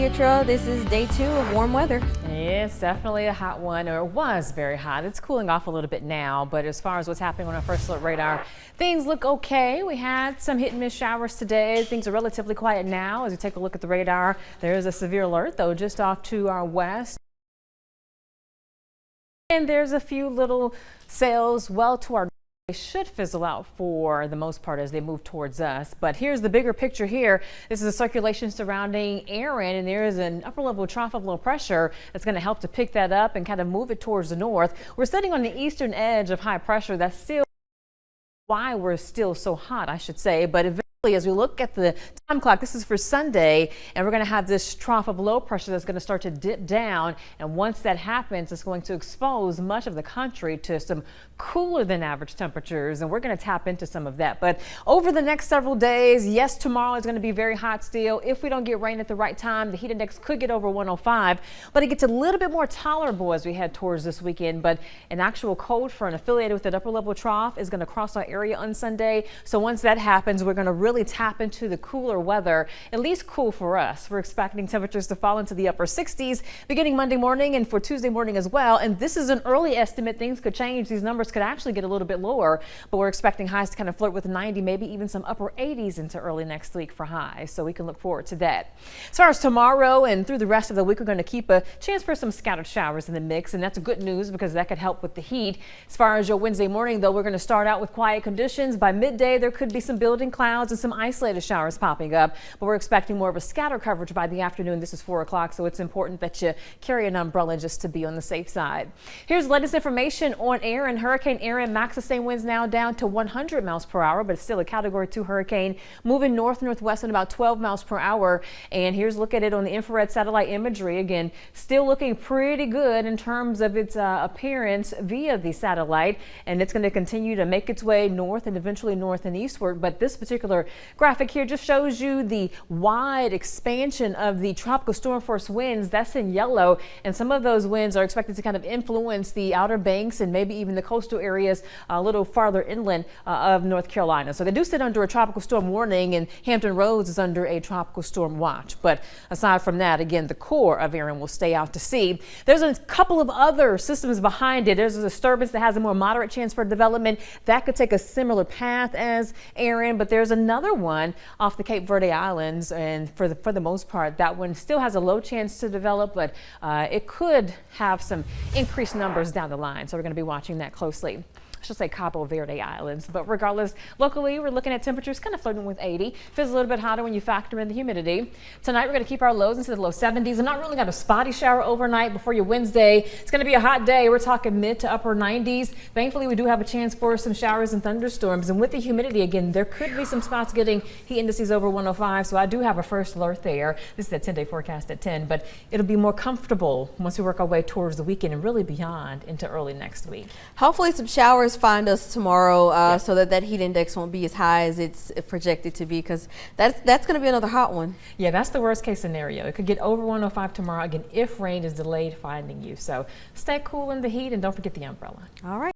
Deidre. This is day 2 of warm weather. It's definitely a hot one, or it was very hot. It's cooling off a little bit now, but as far as what's happening on our first alert radar, things look okay. We had some hit and miss showers today. Things are relatively quiet now. As we take a look at the radar, there is a severe alert though just off to our west. And there's a few little cells well to our they should fizzle out for the most part as they move towards us. But here's the bigger picture here. This is a circulation surrounding Aaron, and there is an upper level trough of low pressure that's going to help to pick that up and kind of move it towards the north. We're sitting on the eastern edge of high pressure. That's still why we're still so hot, I should say. But eventually, as we look at the time clock, this is for Sunday, and we're going to have this trough of low pressure that's going to start to dip down. And once that happens, it's going to expose much of the country to some cooler than average temperatures, and we're going to tap into some of that. But over the next several days, yes, tomorrow is going to be very hot still. If we don't get rain at the right time, the heat index could get over 105, but it gets a little bit more tolerable as we head towards this weekend. But an actual cold front affiliated with that upper level trough is going to cross our area on Sunday. So once that happens, we're going to really tap into the cooler weather, at least cool for us. We're expecting temperatures to fall into the upper 60s beginning Monday morning and for Tuesday morning as well. And this is an early estimate. Things could change. These numbers could actually get a little bit lower, but we're expecting highs to kind of flirt with 90, maybe even some upper 80s into early next week for highs. So we can look forward to that. As far as tomorrow and through the rest of the week, we're going to keep a chance for some scattered showers in the mix, and that's good news because that could help with the heat. As far as your Wednesday morning, though, we're going to start out with quiet conditions. By midday, there could be some building clouds and some isolated showers popping up, but we're expecting more of a scatter coverage by the afternoon. This is 4 o'clock, so it's important that you carry an umbrella just to be on the safe side. Here's the latest information on Aaron. Hurricane Aaron, max sustained winds now down to 100 miles per hour, but it's still a Category 2 hurricane moving north-northwest at about 12 miles per hour. And here's a look at it on the infrared satellite imagery. Again, still looking pretty good in terms of its appearance via the satellite, and it's going to continue to make its way north and eventually north and eastward. But this particular graphic here just shows you the wide expansion of the tropical storm force winds. That's in yellow, and some of those winds are expected to kind of influence the Outer Banks and maybe even the coastal areas a little farther inland of North Carolina. So they do sit under a tropical storm warning, and Hampton Roads is under a tropical storm watch. But aside from that, again, the core of Aaron will stay out to sea. There's a couple of other systems behind it. There's a disturbance that has a more moderate chance for development that could take a similar path as Aaron, but there's another one off the Cape Verde Islands, and for the most part, that one still has a low chance to develop, but it could have some increased numbers down the line. So we're going to be watching that closely. I should say Cabo Verde Islands, but regardless, locally we're looking at temperatures kind of flirting with 80. Feels a little bit hotter when you factor in the humidity. Tonight we're going to keep our lows into the low 70s. I'm not really got a spotty shower overnight before your Wednesday. It's going to be a hot day. We're talking mid to upper 90s. Thankfully, we do have a chance for some showers and thunderstorms, and with the humidity again, there could be some spots getting heat indices over 105. So I do have a first alert there. This is a 10-day forecast at 10, but it'll be more comfortable once we work our way towards the weekend and really beyond into early next week. Hopefully some showers find us tomorrow so that heat index won't be as high as it's projected to be, because that's going to be another hot one. Yeah, that's the worst case scenario. It could get over 105 tomorrow again if rain is delayed finding you. So stay cool in the heat and don't forget the umbrella. All right.